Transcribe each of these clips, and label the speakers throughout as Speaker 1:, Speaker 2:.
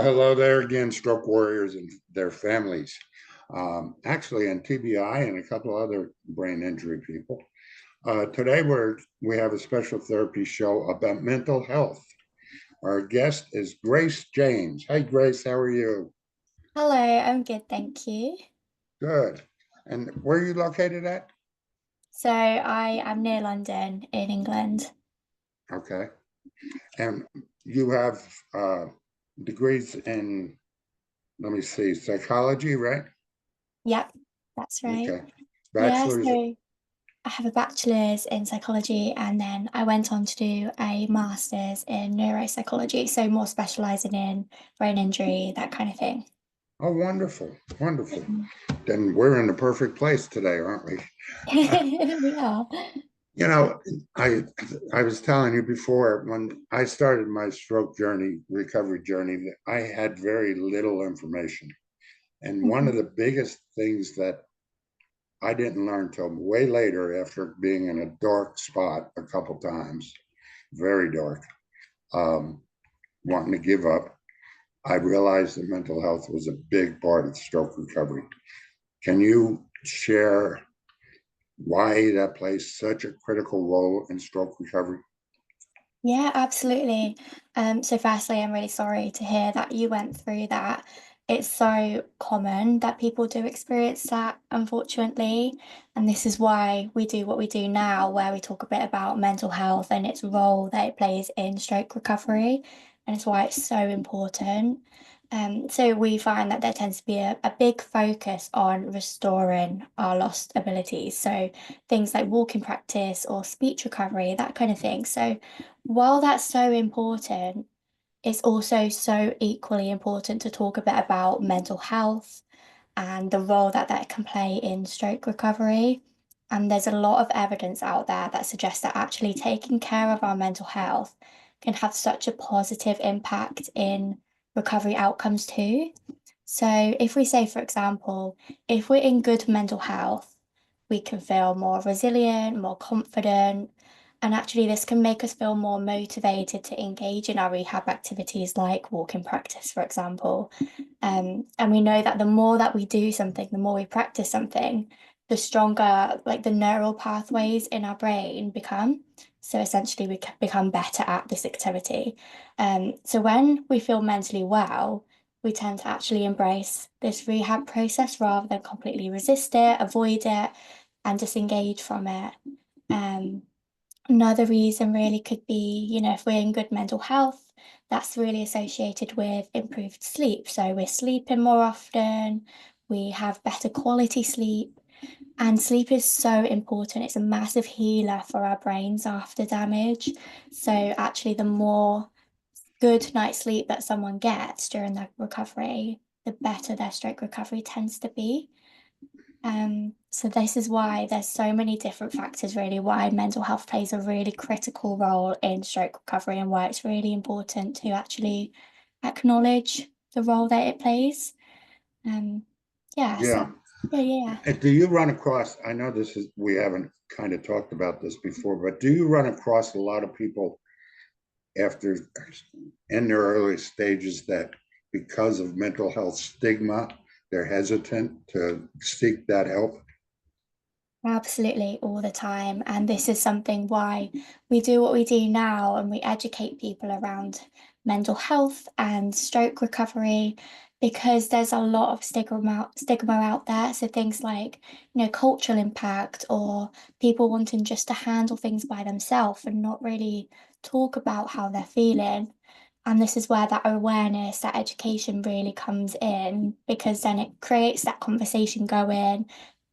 Speaker 1: Hello there again, stroke warriors and their families. Actually, and TBI and a couple other brain injury people. Today we have a special therapy show about mental health. Our guest is Grace James. Hey, Grace, how are you?
Speaker 2: Hello, I'm good, thank you.
Speaker 1: Good. And where are you located at?
Speaker 2: So I am near London in England.
Speaker 1: Okay. And you have degrees in, let me see, psychology, right?
Speaker 2: Yep, that's right.
Speaker 1: Okay.
Speaker 2: Yeah,
Speaker 1: Bachelor's.
Speaker 2: so I have a bachelor's in psychology and then I went on to do a master's in neuropsychology, so more specializing in brain injury, that kind of thing.
Speaker 1: Oh, wonderful, wonderful.
Speaker 2: Mm.
Speaker 1: Then we're in the perfect place today, aren't we?
Speaker 2: We are.
Speaker 1: You know, I I was telling you before when I started my stroke journey, recovery journey, that I had very little information. And one of
Speaker 2: Mhm.
Speaker 1: the biggest things that I didn't learn till way later after being in a dark spot a couple times, very dark, um, wanting to give up, I realized that mental health was a big part of stroke recovery. Can you share why that plays such a critical role in stroke recovery?
Speaker 2: Yeah, absolutely. So firstly, I'm really sorry to hear that you went through that. It's so common that people do experience that, unfortunately. And this is why we do what we do now, where we talk a bit about mental health and its role that it plays in stroke recovery. And it's why it's so important. So we find that there tends to be a big focus on restoring our lost abilities. So things like walking practice or speech recovery, that kind of thing. So while that's so important, it's also so equally important to talk a bit about mental health and the role that that can play in stroke recovery. And there's a lot of evidence out there that suggests that actually taking care of our mental health can have such a positive impact in recovery outcomes too. So, if we say, for example, if we're in good mental health, we can feel more resilient, more confident, and actually, this can make us feel more motivated to engage in our rehab activities like walking practice, for example. And we know that the more that we do something, the more we practice something, the stronger like the neural pathways in our brain become. So essentially, we can become better at this activity. So when we feel mentally well, we tend to actually embrace this rehab process rather than completely resist it, avoid it, and disengage from it. Um, Another reason really could be, if we're in good mental health, that's really associated with improved sleep. So we're sleeping more often, we have better quality sleep, and sleep is so important. It's a massive healer for our brains after damage. So actually, the more good night's sleep that someone gets during their recovery, the better their stroke recovery tends to be. So this is why there's so many different factors really why mental health plays a really critical role in stroke recovery and why it's really important to actually acknowledge the role that it plays. Um, yeah, so
Speaker 1: Yeah.
Speaker 2: yeah.
Speaker 1: Do you run across, I know this is, we haven't kind of talked about this before, but do you run across a lot of people after in their early stages that because of mental health stigma, they're hesitant to seek that help?
Speaker 2: Absolutely, all the time. And this is something why we do what we do now and we educate people around mental health and stroke recovery because there's a lot of stigma out there. So things like, cultural impact or people wanting just to handle things by themselves and not really talk about how they're feeling. And this is where that awareness, that education really comes in because then it creates that conversation going,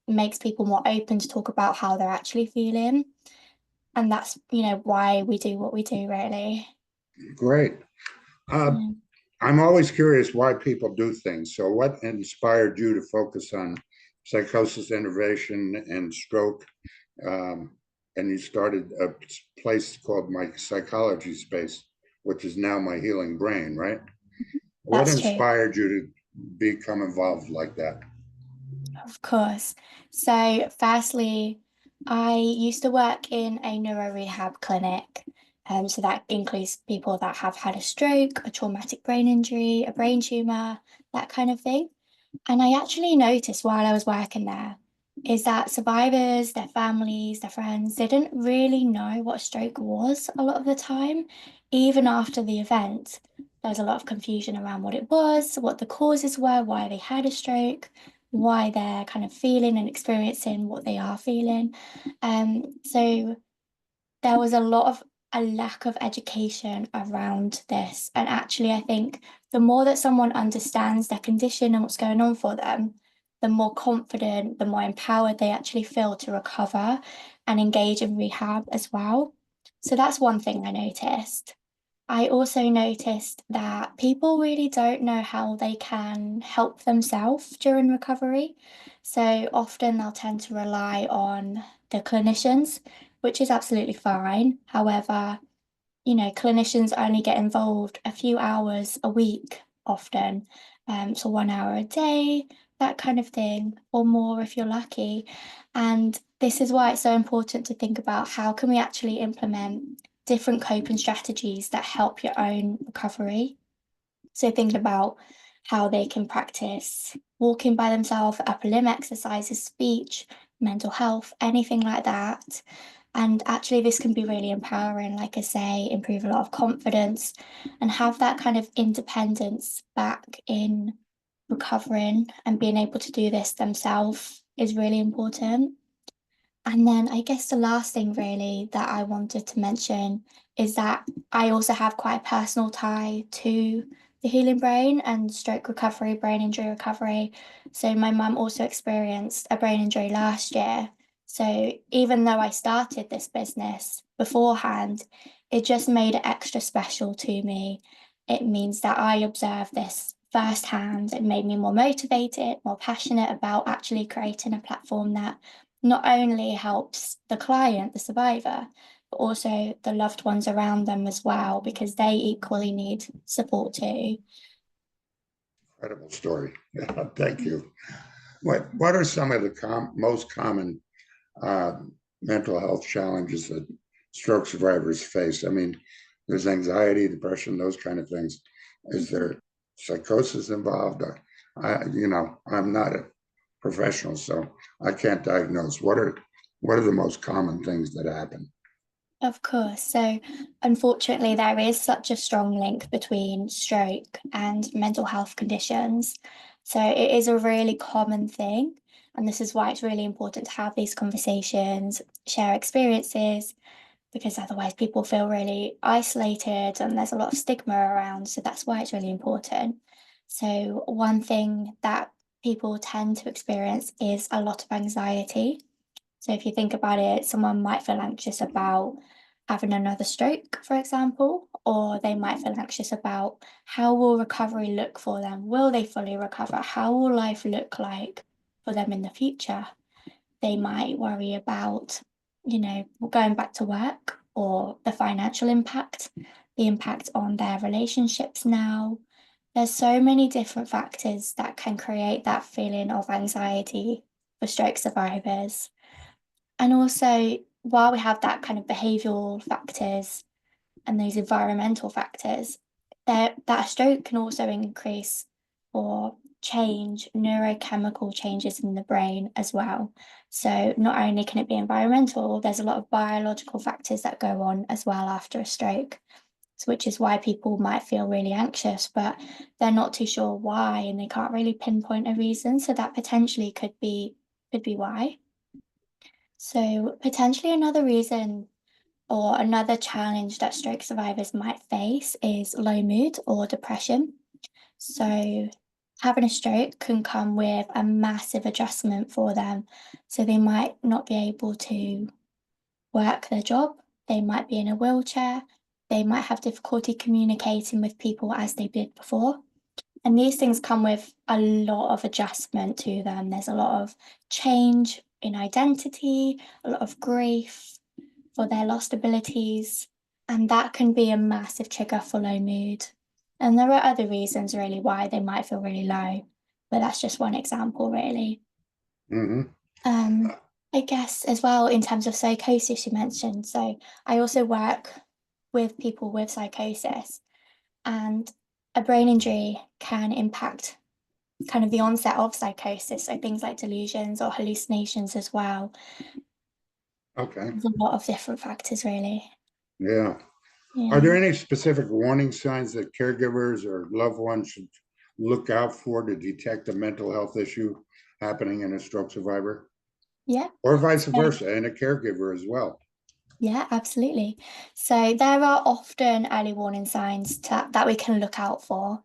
Speaker 2: makes people more open to talk about how they're actually feeling. And that's, why we do what we do, really.
Speaker 1: Great. Uh,
Speaker 2: Yeah.
Speaker 1: I'm always curious why people do things. So, what inspired you to focus on psychosis intervention and stroke? Um, and you started a place called My Psychology Space, which is now My Healing Brain, right? What
Speaker 2: That's true.
Speaker 1: inspired you to become involved like that?
Speaker 2: Of course. So, firstly, I used to work in a neuro rehab clinic. So that includes people that have had a stroke, a traumatic brain injury, a brain tumor, that kind of thing. And I actually noticed while I was working there is that survivors, their families, their friends, they didn't really know what a stroke was a lot of the time. Even after the event, there was a lot of confusion around what it was, what the causes were, why they had a stroke, why they're kind of feeling and experiencing what they are feeling. So there was a lack of education around this. And actually, I think the more that someone understands their condition and what's going on for them, the more confident, the more empowered they actually feel to recover and engage in rehab as well. So that's one thing I noticed. I also noticed that people really don't know how they can help themselves during recovery. So often they'll tend to rely on the clinicians, which is absolutely fine. However, clinicians only get involved a few hours a week often. So 1 hour a day, that kind of thing, or more if you're lucky. And this is why it's so important to think about how can we actually implement different coping strategies that help your own recovery. So thinking about how they can practice walking by themselves, upper limb exercises, speech, mental health, anything like that. And actually, this can be really empowering, like I say, improve a lot of confidence and have that kind of independence back in recovering and being able to do this themselves is really important. And then I guess the last thing really that I wanted to mention is that I also have quite a personal tie to the healing brain and stroke recovery, brain injury recovery. So my mum also experienced a brain injury last year. So even though I started this business beforehand, it just made it extra special to me. It means that I observed this firsthand. It made me more motivated, more passionate about actually creating a platform that not only helps the client, the survivor, but also the loved ones around them as well, because they equally need support too.
Speaker 1: Incredible story. Thank you. What are some of the most common uh, mental health challenges that stroke survivors face? I mean, there's anxiety, depression, those kind of things. Is there psychosis involved? I'm not a professional, so I can't diagnose. What are the most common things that happen?
Speaker 2: Of course. So, unfortunately, there is such a strong link between stroke and mental health conditions. So, it is a really common thing. And this is why it's really important to have these conversations, share experiences, because otherwise people feel really isolated and there's a lot of stigma around. So, that's why it's really important. So, one thing that people tend to experience is a lot of anxiety. So if you think about it, someone might feel anxious about having another stroke, for example, or they might feel anxious about how will recovery look for them? Will they fully recover? How will life look like for them in the future? They might worry about, going back to work or the financial impact, the impact on their relationships now. There's so many different factors that can create that feeling of anxiety for stroke survivors. And also, while we have that kind of behavioural factors and those environmental factors, that stroke can also increase or change neurochemical changes in the brain as well. So not only can it be environmental, there's a lot of biological factors that go on as well after a stroke. So which is why people might feel really anxious, but they're not too sure why and they can't really pinpoint a reason. So that potentially could be why. So, potentially another reason or another challenge that stroke survivors might face is low mood or depression. So, having a stroke can come with a massive adjustment for them. So, they might not be able to work their job, they might be in a wheelchair, they might have difficulty communicating with people as they did before. And these things come with a lot of adjustment to them. There's a lot of change in identity, a lot of grief for their lost abilities, and that can be a massive trigger for low mood. And there are other reasons really why they might feel really low, but that's just one example, really.
Speaker 1: Hmm.
Speaker 2: I guess as well in terms of psychosis you mentioned. So I also work with people with psychosis, and a brain injury can impact kind of the onset of psychosis, so things like delusions or hallucinations as well.
Speaker 1: Okay,
Speaker 2: There's a lot of different factors, really.
Speaker 1: yeah. Are
Speaker 2: Yeah.
Speaker 1: there any specific warning signs that caregivers or loved ones should look out for to detect a mental health issue happening in a stroke survivor?
Speaker 2: Yeah.
Speaker 1: Or vice
Speaker 2: So
Speaker 1: versa, and a caregiver as well?
Speaker 2: yeah, absolutely. So there are often early warning signs that we can look out for.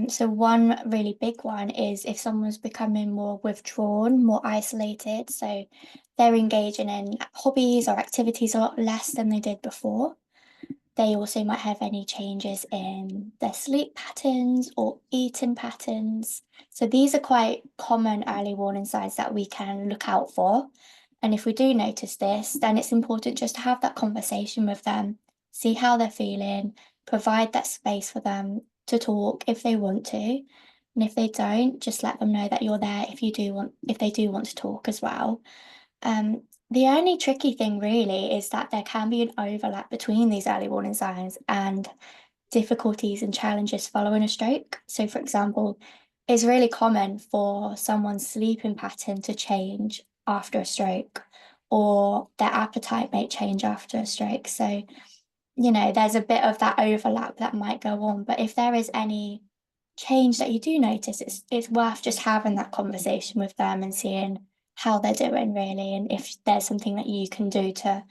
Speaker 2: So one really big one is if someone's becoming more withdrawn, more isolated. So they're engaging in hobbies or activities a lot less than they did before. They also might have any changes in their sleep patterns or eating patterns. So these are quite common early warning signs that we can look out for. And if we do notice this, then it's important just to have that conversation with them, see how they're feeling, provide that space for them to talk if they want to. And if they don't, just let them know that you're there if they do want to talk as well. The only tricky thing really is that there can be an overlap between these early warning signs and difficulties and challenges following a stroke. So, for example, it's really common for someone's sleeping pattern to change after a stroke, or their appetite may change after a stroke. So, there's a bit of that overlap that might go on. But if there is any change that you do notice, it's worth just having that conversation with them and seeing how they're doing really, and if there's something that you can do to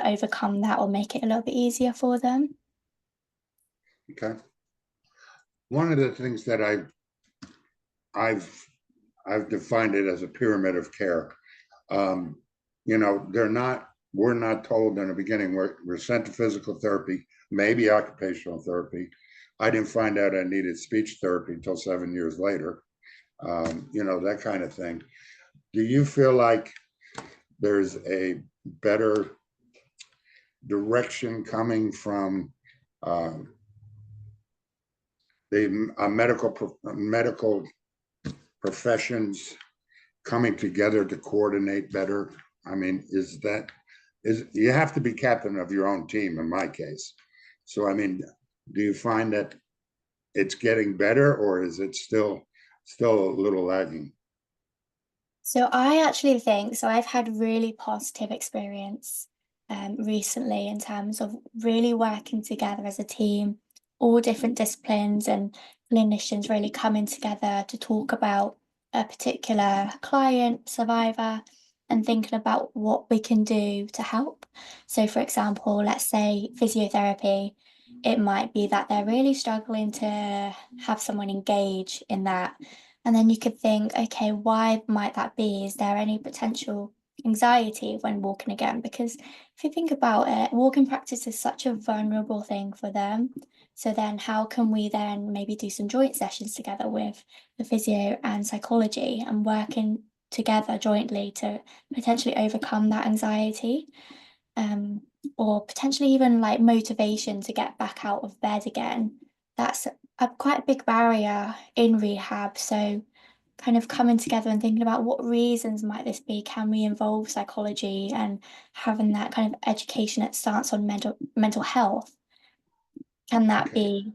Speaker 2: overcome that or make it a little bit easier for them.
Speaker 1: Okay. One of the things that I've I've defined it as a pyramid of care. Um, we're not told in the beginning we're sent to physical therapy, maybe occupational therapy. I didn't find out I needed speech therapy until 7 years later. That kind of thing. Do you feel like there's a better direction coming from uh, the medical professions coming together to coordinate better? I mean, is you have to be captain of your own team in my case. So I mean, do you find that it's getting better, or is it still a little lagging?
Speaker 2: So I actually think so. I've had really positive experience recently in terms of really working together as a team, all different disciplines and clinicians really coming together to talk about a particular client, survivor, and thinking about what we can do to help. So, for example, let's say physiotherapy, it might be that they're really struggling to have someone engage in that, and then you could think, okay, why might that be? Is there any potential anxiety when walking again? Because if you think about it, walking practice is such a vulnerable thing for them. So then how can we then maybe do some joint sessions together with the physio and psychology and working together jointly to potentially overcome that anxiety? Um, or potentially even like motivation to get back out of bed again. That's quite a big barrier in rehab. So kind of coming together and thinking about what reasons might this be? Can we involve psychology and having that kind of education that starts on mental health? Can that
Speaker 1: Okay.
Speaker 2: be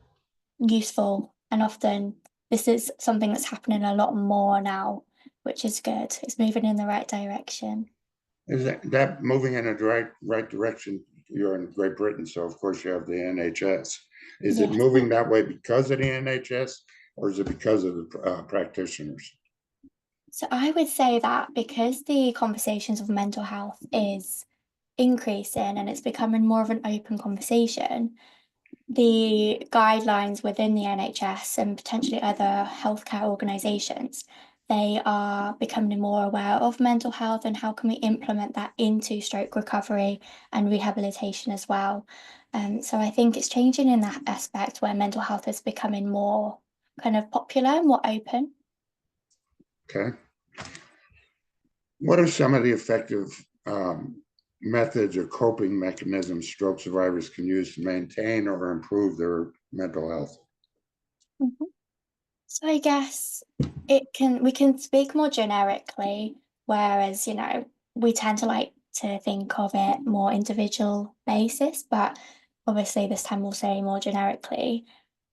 Speaker 2: useful? And often this is something that's happening a lot more now, which is good. It's moving in the right direction.
Speaker 1: Is that moving in a right direction? You're in Great Britain, so of course you have the NHS. Is it
Speaker 2: Yes.
Speaker 1: moving that way because of the NHS, or is it because of the practitioners?
Speaker 2: So I would say that because the conversations of mental health is increasing and it's becoming more of an open conversation, the guidelines within the NHS and potentially other healthcare organisations, they are becoming more aware of mental health and how can we implement that into stroke recovery and rehabilitation as well. So I think it's changing in that aspect where mental health is becoming more kind of popular, more open.
Speaker 1: Okay. What are some of the effective methods or coping mechanisms stroke survivors can use to maintain or improve their mental health?
Speaker 2: Mhm. So I guess we can speak more generically, whereas, we tend to like to think of it more individual basis, but obviously this time we'll say more generically,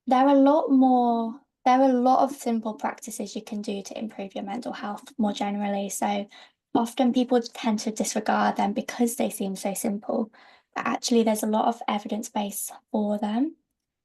Speaker 2: there are a lot more, there are a lot of simple practices you can do to improve your mental health more generally. So often people tend to disregard them because they seem so simple, but actually there's a lot of evidence base for them.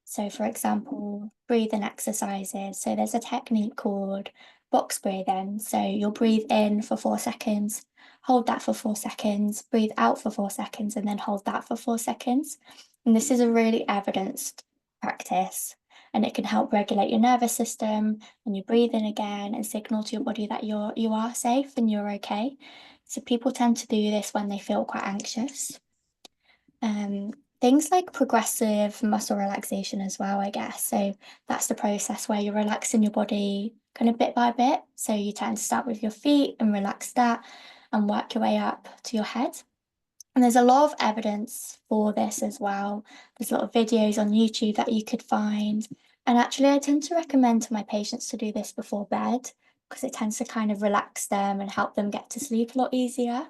Speaker 2: So for example, breathing exercises. So there's a technique called box breathing. So you'll breathe in for 4 seconds, hold that for 4 seconds, breathe out for 4 seconds, and then hold that for 4 seconds. And this is a really evidenced practice, and it can help regulate your nervous system and you breathe in again and signal to your body that you are safe and you're okay. So people tend to do this when they feel quite anxious. Um, Things like progressive muscle relaxation as well, I guess. So that's the process where you're relaxing your body kind of bit by bit. So you tend to start with your feet and relax that and work your way up to your head. And there's a lot of evidence for this as well. There's a lot of videos on YouTube that you could find. And actually, I tend to recommend to my patients to do this before bed because it tends to kind of relax them and help them get to sleep a lot easier.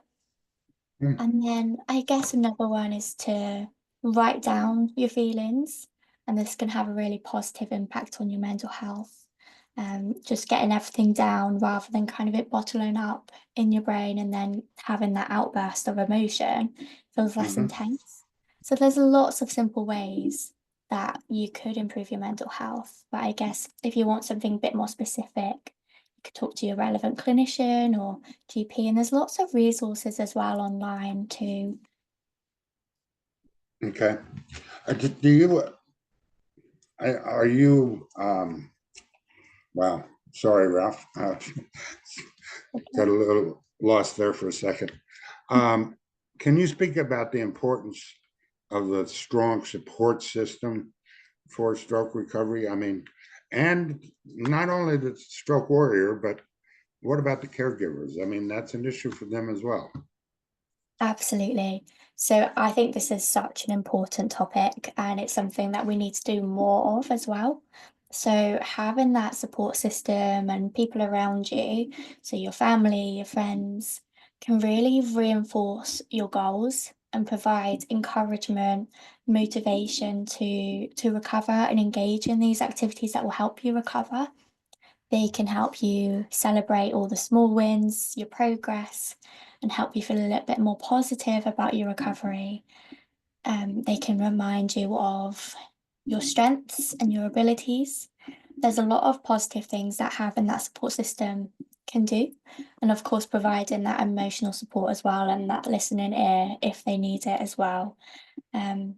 Speaker 1: Hmm.
Speaker 2: And then I guess another one is to write down your feelings, and this can have a really positive impact on your mental health. Just getting everything down rather than kind of it bottling up in your brain and then having that outburst of emotion feels less
Speaker 1: Mhm.
Speaker 2: intense. So there's lots of simple ways that you could improve your mental health. But I guess if you want something a bit more specific, you could talk to your relevant clinician or GP, and there's lots of resources as well online too.
Speaker 1: Okay. Do you, are you, wow, sorry, Ralph. Got a little lost there for a second. Um, can you speak about the importance of the strong support system for stroke recovery? I mean, and not only the stroke warrior, but what about the caregivers? I mean, that's an issue for them as well.
Speaker 2: Absolutely. So I think this is such an important topic, and it's something that we need to do more of as well. So having that support system and people around you, so your family, your friends, can really reinforce your goals and provide encouragement, motivation to recover and engage in these activities that will help you recover. They can help you celebrate all the small wins, your progress, and help you feel a little bit more positive about your recovery. They can remind you of your strengths and your abilities. There's a lot of positive things that having that support system can do. And of course, providing that emotional support as well and that listening ear if they need it as well. Um,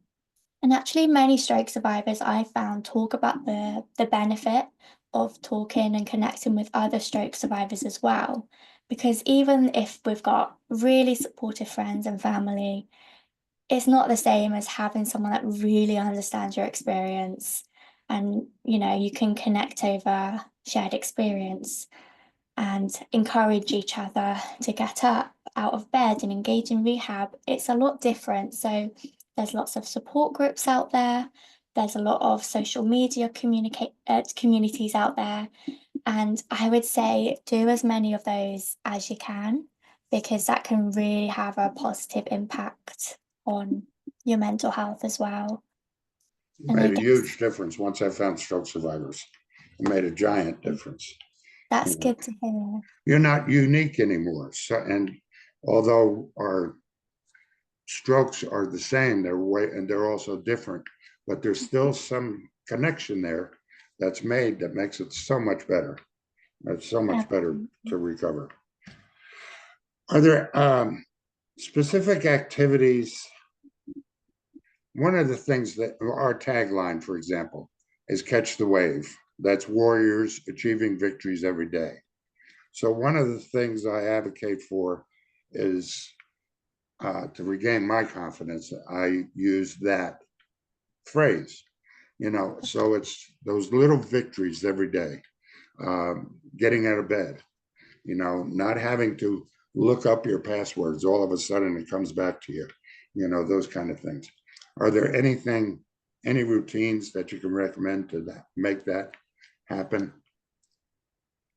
Speaker 2: and actually, many stroke survivors I found talk about the benefit of talking and connecting with other stroke survivors as well. Because even if we've got really supportive friends and family, it's not the same as having someone that really understands your experience and you can connect over shared experience and encourage each other to get up out of bed and engage in rehab. It's a lot different. So there's lots of support groups out there. There's a lot of social media communities out there. And I would say do as many of those as you can, because that can really have a positive impact on your mental health as well. And I
Speaker 1: Made a
Speaker 2: guess
Speaker 1: huge difference once I found stroke survivors. It made a giant difference.
Speaker 2: that's
Speaker 1: You know,
Speaker 2: good to hear.
Speaker 1: you're not unique anymore. So, and although our strokes are the same, they're way and they're also different, but there's still some connection there that's made that makes it so much better. It's so much better
Speaker 2: Absolutely.
Speaker 1: to recover. Are there specific activities? One of the things that our tagline, for example, is catch the wave. That's warriors achieving victories every day. So one of the things I advocate for is to regain my confidence. I use that phrase, so it's those little victories every day. Getting out of bed, not having to look up your passwords. All of a sudden it comes back to you, those kind of things. Are there any routines that you can recommend to make that happen?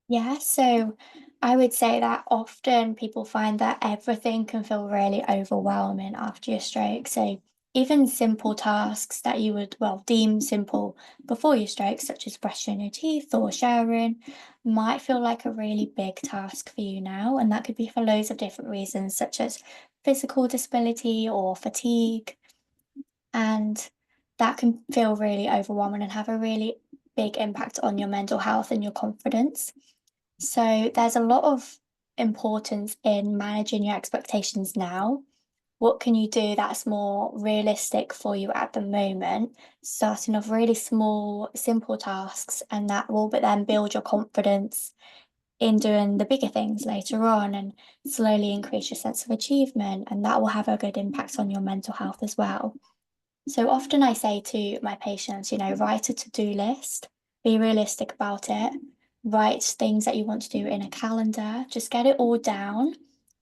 Speaker 2: Yeah, so I would say that often people find that everything can feel really overwhelming after your stroke. So even simple tasks that you would, well, deem simple before your stroke, such as brushing your teeth or showering, might feel like a really big task for you now. And that could be for loads of different reasons, such as physical disability or fatigue. And that can feel really overwhelming and have a really big impact on your mental health and your confidence. So there's a lot of importance in managing your expectations now. What can you do that's more realistic for you at the moment? Starting off really small, simple tasks, and that will but then build your confidence in doing the bigger things later on and slowly increase your sense of achievement. And that will have a good impact on your mental health as well. So often I say to my patients, write a to-do list, be realistic about it, write things that you want to do in a calendar, just get it all down,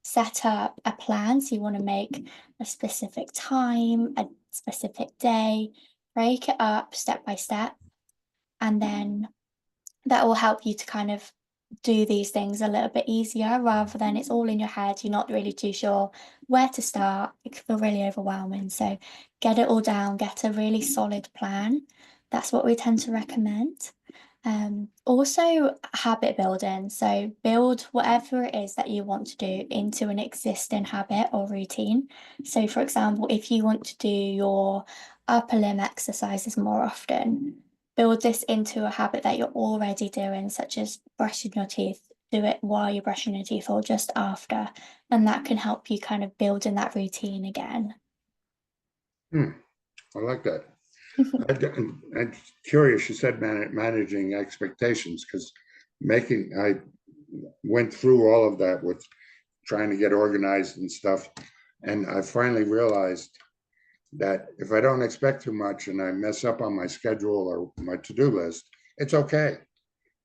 Speaker 2: set up a plan. So you want to make a specific time, a specific day, break it up step by step, and then that will help you to kind of do these things a little bit easier rather than it's all in your head. You're not really too sure where to start. It can feel really overwhelming. So get it all down, get a really solid plan. That's what we tend to recommend. Also habit building. So build whatever it is that you want to do into an existing habit or routine. So for example, if you want to do your upper limb exercises more often, build this into a habit that you're already doing, such as brushing your teeth. Do it while you're brushing your teeth or just after, and that can help you kind of build in that routine again.
Speaker 1: I like that. I'm curious, you said managing expectations, because I went through all of that with trying to get organized and stuff. And I finally realized that if I don't expect too much and I mess up on my schedule or my to-do list, it's okay,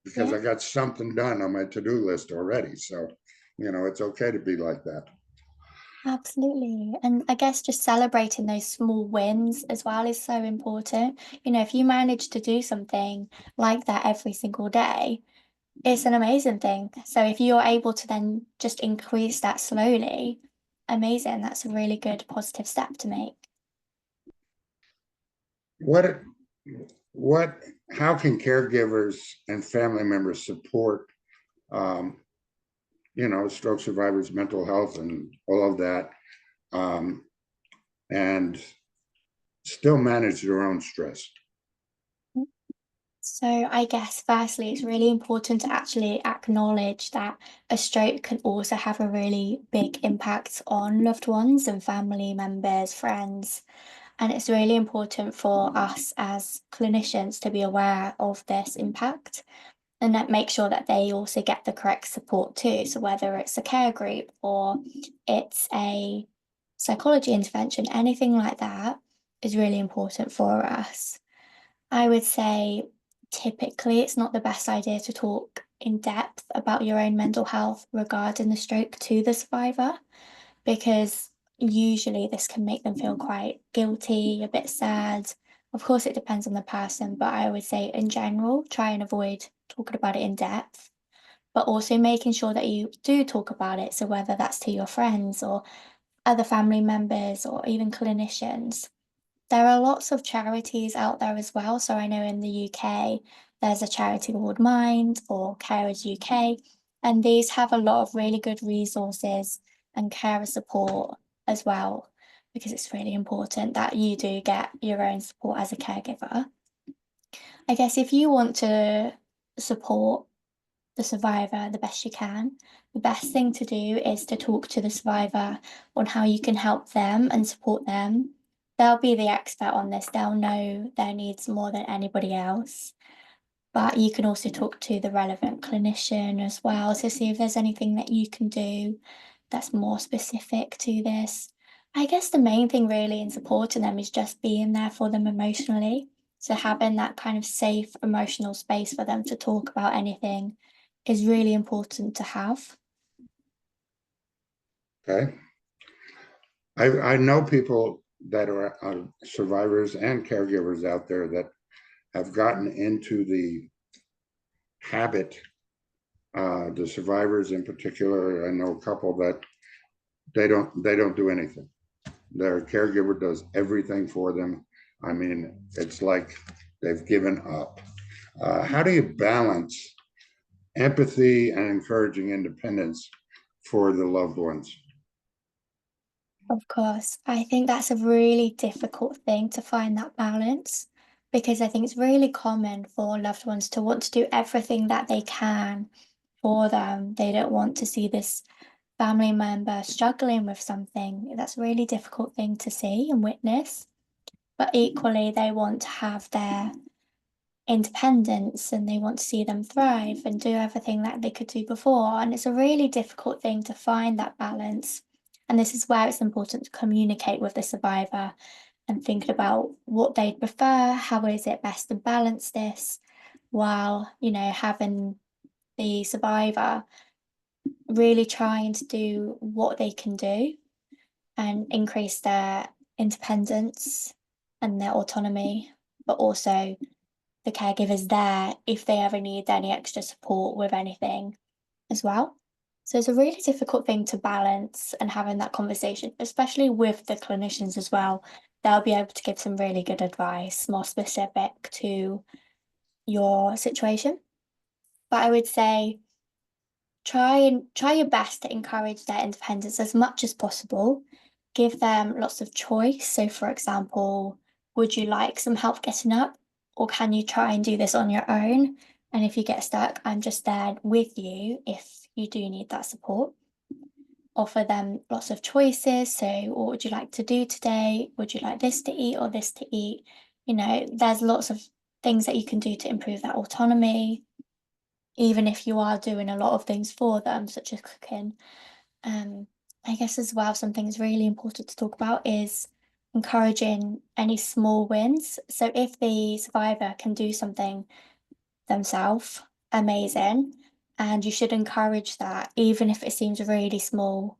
Speaker 1: because
Speaker 2: Yeah,
Speaker 1: I got something done on my to-do list already. So, it's okay to be like that.
Speaker 2: absolutely. And I guess just celebrating those small wins as well is so important. If you manage to do something like that every single day, it's an amazing thing. So if you're able to then just increase that slowly, amazing. That's a really good positive step to make.
Speaker 1: What, what, how can caregivers and family members support, um, stroke survivors' mental health and all of that, um, and still manage their own stress?
Speaker 2: So I guess firstly, it's really important to actually acknowledge that a stroke can also have a really big impact on loved ones and family members, friends. And it's really important for us as clinicians to be aware of this impact and that make sure that they also get the correct support too. So whether it's a care group or it's a psychology intervention, anything like that is really important for us. I would say typically it's not the best idea to talk in depth about your own mental health regarding the stroke to the survivor, because usually this can make them feel quite guilty, a bit sad. Of course, it depends on the person, but I would say in general, try and avoid talking about it in depth, but also making sure that you do talk about it. So whether that's to your friends or other family members or even clinicians, there are lots of charities out there as well. So I know in the UK, there's a charity called Mind or Carers UK, and these have a lot of really good resources and carer support as well, because it's really important that you do get your own support as a caregiver. I guess if you want to support the survivor the best you can, the best thing to do is to talk to the survivor on how you can help them and support them. They'll be the expert on this, they'll know their needs more than anybody else. But you can also talk to the relevant clinician as well to see if there's anything that you can do that's more specific to this. I guess the main thing really in supporting them is just being there for them emotionally. So having that kind of safe emotional space for them to talk about anything is really important to have.
Speaker 1: Okay. I know people that are survivors and caregivers out there that have gotten into the habit. The survivors in particular, I know a couple that they don't do anything. Their caregiver does everything for them. I mean, it's like they've given up. How do you balance empathy and encouraging independence for the loved ones?
Speaker 2: Of course, I think that's a really difficult thing to find that balance because I think it's really common for loved ones to want to do everything that they can for them. They don't want to see this family member struggling with something. That's a really difficult thing to see and witness. But equally, they want to have their independence and they want to see them thrive and do everything that they could do before. And it's a really difficult thing to find that balance. And this is where it's important to communicate with the survivor and thinking about what they'd prefer, how is it best to balance this while, having the survivor really trying to do what they can do and increase their independence and their autonomy, but also the caregiver's there if they ever need any extra support with anything as well. So it's a really difficult thing to balance and having that conversation, especially with the clinicians as well. They'll be able to give some really good advice, more specific to your situation. But I would say try your best to encourage their independence as much as possible. Give them lots of choice. So for example, would you like some help getting up? Or can you try and do this on your own? And if you get stuck, I'm just there with you if you do need that support. Offer them lots of choices. So, what would you like to do today? Would you like this to eat or this to eat? There's lots of things that you can do to improve that autonomy, even if you are doing a lot of things for them, such as cooking. Um, I guess as well, something that's really important to talk about is encouraging any small wins. So if the survivor can do something themselves, amazing. And you should encourage that, even if it seems really small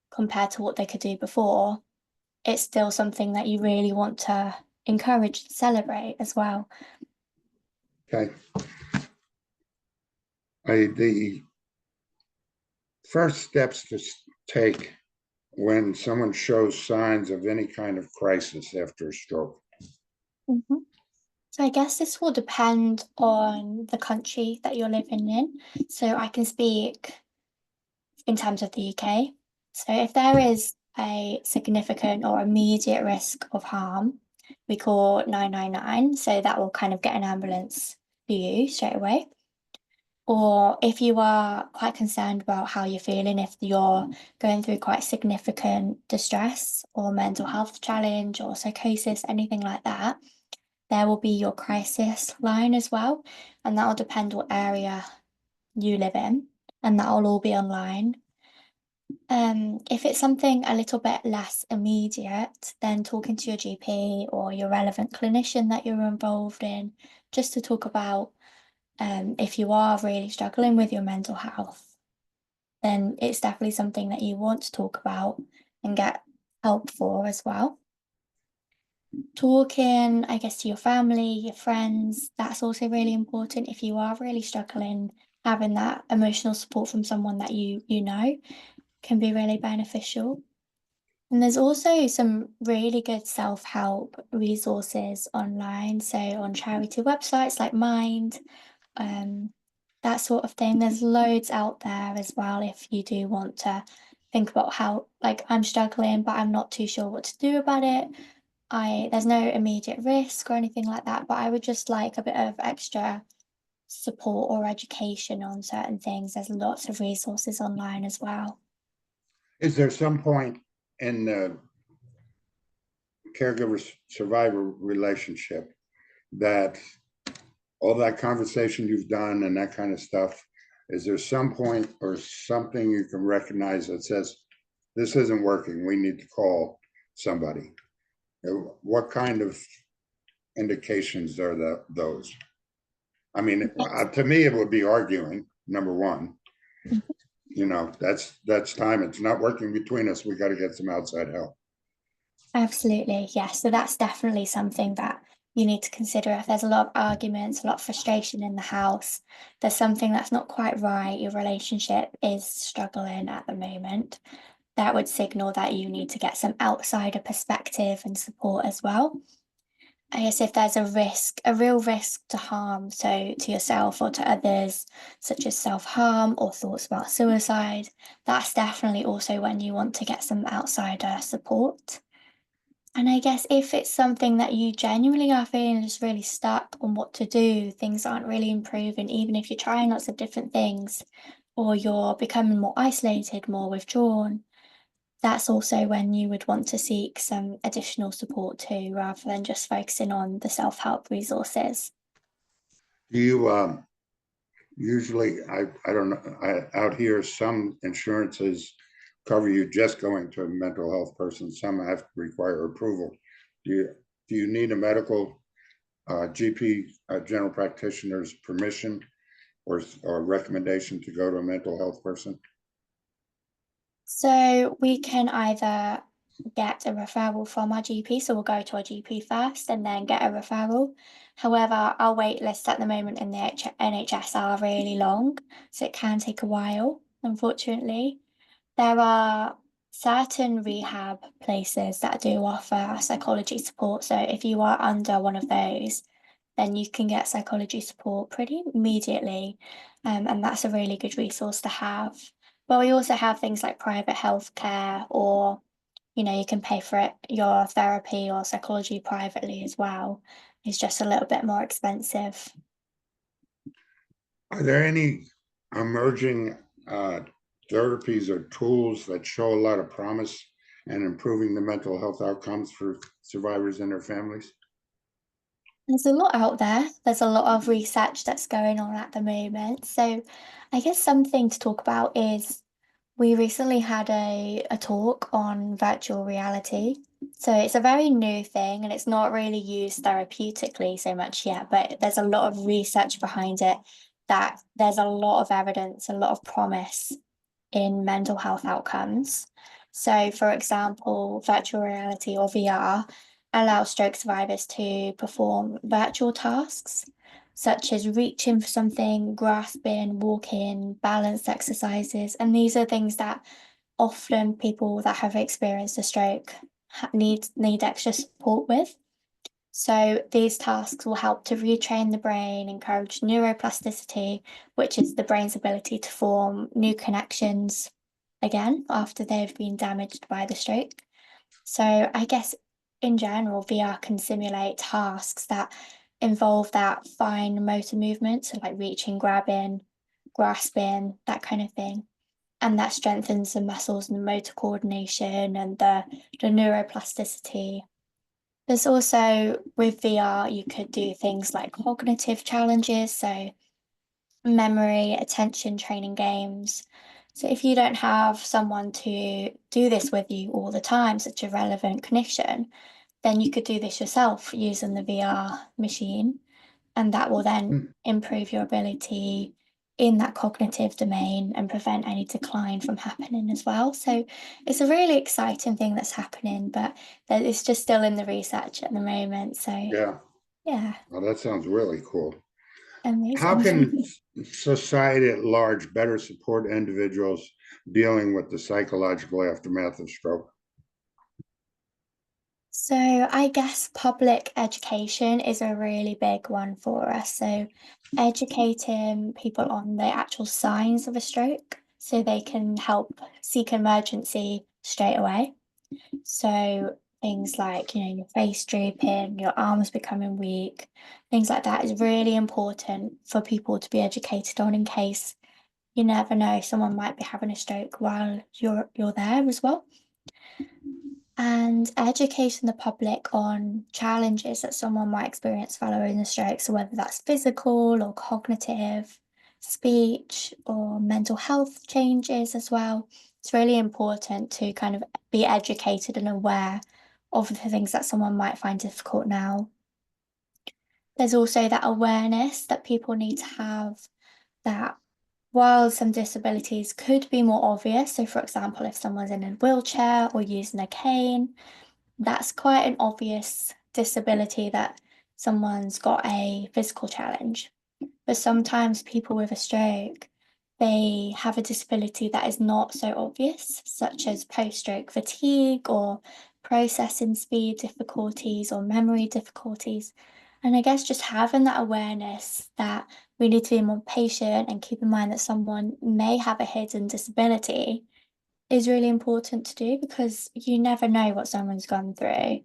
Speaker 2: compared to what they could do before, it's still something that you really want to encourage and celebrate as well.
Speaker 1: Okay. The first steps to take when someone shows signs of any kind of crisis after a stroke.
Speaker 2: Mhm. So I guess this will depend on the country that you're living in. So I can speak in terms of the UK. So if there is a significant or immediate risk of harm, we call 999. So that will kind of get an ambulance to you straight away. Or if you are quite concerned about how you're feeling, if you're going through quite significant distress or mental health challenge or psychosis, anything like that, there will be your crisis line as well. And that will depend what area you live in, and that will all be online. If it's something a little bit less immediate, then talking to your GP or your relevant clinician that you're involved in, just to talk about if you are really struggling with your mental health, then it's definitely something that you want to talk about and get help for as well. Talking, I guess, to your family, your friends, that's also really important. If you are really struggling, having that emotional support from someone that you know can be really beneficial. And there's also some really good self-help resources online. So on charity websites like Mind, um, that sort of thing. There's loads out there as well if you do want to think about how, like, I'm struggling, but I'm not too sure what to do about it. There's no immediate risk or anything like that, but I would just like a bit of extra support or education on certain things. There's lots of resources online as well.
Speaker 1: Is there some point in the caregiver survivor relationship that all that conversation you've done and that kind of stuff, is there some point or something you can recognize that says, this isn't working, we need to call somebody? What kind of indications are those? I mean, to me, it would be arguing, number one. That's time. It's not working between us. We got to get some outside help.
Speaker 2: Absolutely, yes. So that's definitely something that you need to consider. If there's a lot of arguments, a lot of frustration in the house, there's something that's not quite right, your relationship is struggling at the moment, that would signal that you need to get some outsider perspective and support as well. I guess if there's a risk, a real risk to harm, so to yourself or to others, such as self-harm or thoughts about suicide, that's definitely also when you want to get some outsider support. And I guess if it's something that you genuinely are feeling just really stuck on what to do, things aren't really improving, even if you're trying lots of different things, or you're becoming more isolated, more withdrawn, that's also when you would want to seek some additional support too, rather than just focusing on the self-help resources.
Speaker 1: Do you usually, I don't know, out here, some insurances cover you just going to a mental health person. Some have to require approval. Do you, do you need a medical GP, general practitioner's permission or recommendation to go to a mental health person?
Speaker 2: So we can either get a referral from our GP, so we'll go to our GP first and then get a referral. However, our wait lists at the moment in the NHS are really long, so it can take a while, unfortunately. There are certain rehab places that do offer psychology support. So if you are under one of those, then you can get psychology support pretty immediately. And that's a really good resource to have. But we also have things like private healthcare, or, you can pay for it, your therapy or psychology privately as well. It's just a little bit more expensive.
Speaker 1: Are there any emerging therapies or tools that show a lot of promise in improving the mental health outcomes for survivors and their families?
Speaker 2: There's a lot out there. There's a lot of research that's going on at the moment. So I guess something to talk about is we recently had a talk on virtual reality. So it's a very new thing and it's not really used therapeutically so much yet, but there's a lot of research behind it that there's a lot of evidence, a lot of promise in mental health outcomes. So, for example, virtual reality or VR allows stroke survivors to perform virtual tasks such as reaching for something, grasping, walking, balance exercises. And these are things that often people that have experienced a stroke need extra support with. So these tasks will help to retrain the brain, encourage neuroplasticity, which is the brain's ability to form new connections again after they've been damaged by the stroke. So I guess in general, VR can simulate tasks that involve that fine motor movement, so like reaching, grabbing, grasping, that kind of thing. And that strengthens the muscles and the motor coordination and the neuroplasticity. There's also with VR, you could do things like cognitive challenges, so memory, attention training games. So if you don't have someone to do this with you all the time, such a relevant connection, then you could do this yourself using the VR machine, and that will then
Speaker 1: Hmm.
Speaker 2: improve your ability in that cognitive domain and prevent any decline from happening as well. So it's a really exciting thing that's happening, but that it's just still in the research at the moment. So
Speaker 1: Yeah,
Speaker 2: yeah,
Speaker 1: well, that sounds really cool. How can
Speaker 2: amazing.
Speaker 1: society at large better support individuals dealing with the psychological aftermath of stroke?
Speaker 2: So I guess public education is a really big one for us. So educating people on the actual signs of a stroke so they can help seek emergency straight away. So things like, your face drooping, your arms becoming weak, things like that is really important for people to be educated on in case you never know, someone might be having a stroke while you're there as well. And educating the public on challenges that someone might experience following a stroke. So whether that's physical or cognitive, speech or mental health changes as well. It's really important to kind of be educated and aware of the things that someone might find difficult now. There's also that awareness that people need to have that while some disabilities could be more obvious, so for example, if someone's in a wheelchair or using a cane, that's quite an obvious disability that someone's got a physical challenge. But sometimes people with a stroke, they have a disability that is not so obvious, such as post-stroke fatigue or processing speed difficulties or memory difficulties. And I guess just having that awareness that we need to be more patient and keep in mind that someone may have a hidden disability is really important to do because you never know what someone's gone through.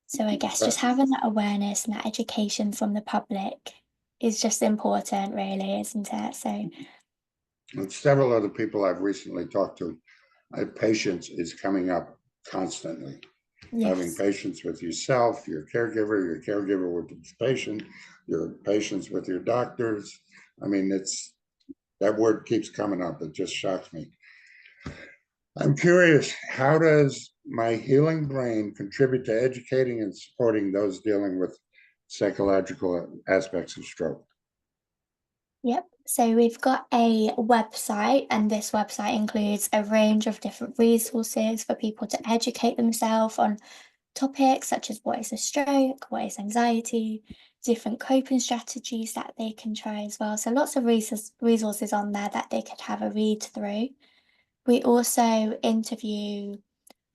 Speaker 2: So I guess just having that awareness and that education from the public is just important, really, isn't it? So
Speaker 1: And several other people I've recently talked to, patience is coming up constantly. Having
Speaker 2: yes.
Speaker 1: patience with yourself, your caregiver with the patient, your patience with your doctors. I mean, that word keeps coming up. It just shocks me. I'm curious, how does My Healing Brain contribute to educating and supporting those dealing with psychological aspects of stroke?
Speaker 2: Yep. So we've got a website, and this website includes a range of different resources for people to educate themselves on topics such as what is a stroke, what is anxiety, different coping strategies that they can try as well. So lots of resources on there that they could have a read through. We also interview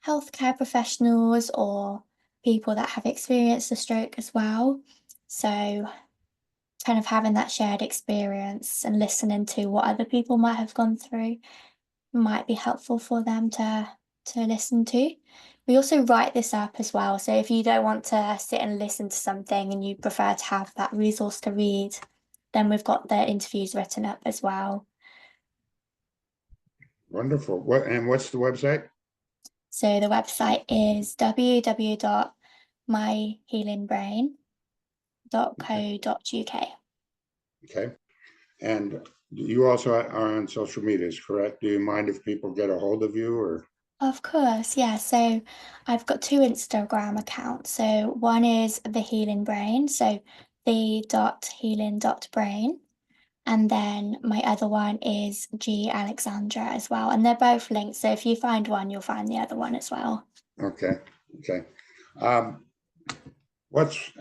Speaker 2: healthcare professionals or people that have experienced a stroke as well. So kind of having that shared experience and listening to what other people might have gone through might be helpful for them to listen to. We also write this up as well. So if you don't want to sit and listen to something and you prefer to have that resource to read, then we've got the interviews written up as well.
Speaker 1: Wonderful. What's the website?
Speaker 2: So the website is www.myhealingbrain.co.uk.
Speaker 1: Okay. And you also are on social medias, correct? Do you mind if people get a hold of you or?
Speaker 2: Of course, yeah. So I've got two Instagram accounts. So one is the Healing Brain, so the.healing.brain. And then my other one is G Alexandra as well. And they're both linked. So if you find one, you'll find the other one as well.
Speaker 1: Okay, okay. Um, what's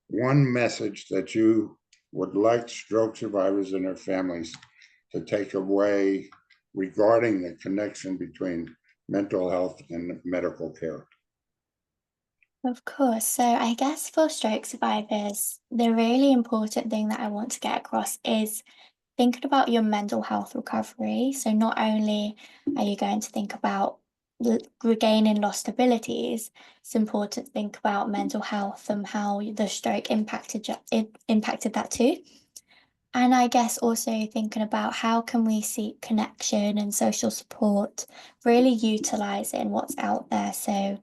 Speaker 1: one message that you would like stroke survivors and their families to take away regarding the connection between mental health and medical care?
Speaker 2: Of course. So I guess for stroke survivors, the really important thing that I want to get across is thinking about your mental health recovery. So not only are you going to think about regaining lost abilities, it's important to think about mental health and how the stroke it impacted that too. And I guess also thinking about how can we seek connection and social support, really utilizing what's out there. So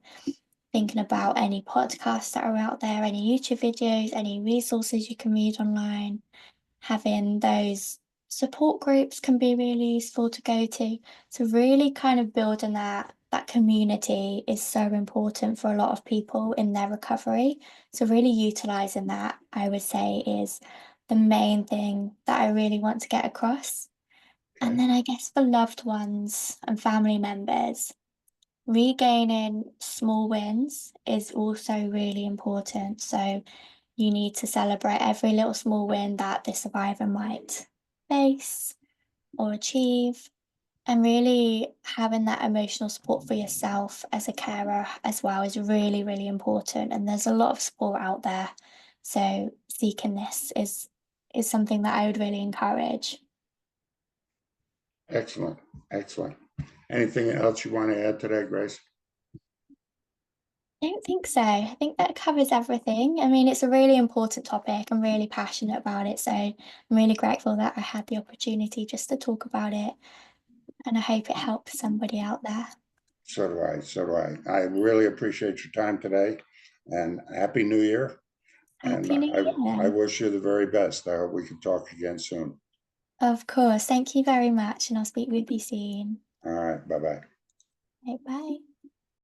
Speaker 2: thinking about any podcasts that are out there, any YouTube videos, any resources you can read online, having those support groups can be really useful to go to. So really kind of building that community is so important for a lot of people in their recovery. So really utilizing that, I would say, is the main thing that I really want to get across. And
Speaker 1: Okay,
Speaker 2: then I guess for loved ones and family members, regaining small wins is also really important. So you need to celebrate every little small win that the survivor might face or achieve. And really having that emotional support for yourself as a carer as well is really, really important. And there's a lot of support out there. So seeking this is something that I would really encourage.
Speaker 1: excellent, excellent. Anything else you want to add to that, Grace?
Speaker 2: I don't think so. I think that covers everything. I mean, it's a really important topic. I'm really passionate about it. So I'm really grateful that I had the opportunity just to talk about it. And I hope it helps somebody out there.
Speaker 1: So do I, so do I. I really appreciate your time today and Happy New Year. And
Speaker 2: Happy New
Speaker 1: I
Speaker 2: Year.
Speaker 1: wish you the very best. I hope we can talk again soon.
Speaker 2: Of course. Thank you very much. And I'll speak with you soon.
Speaker 1: All right, bye-bye.
Speaker 2: Okay, bye.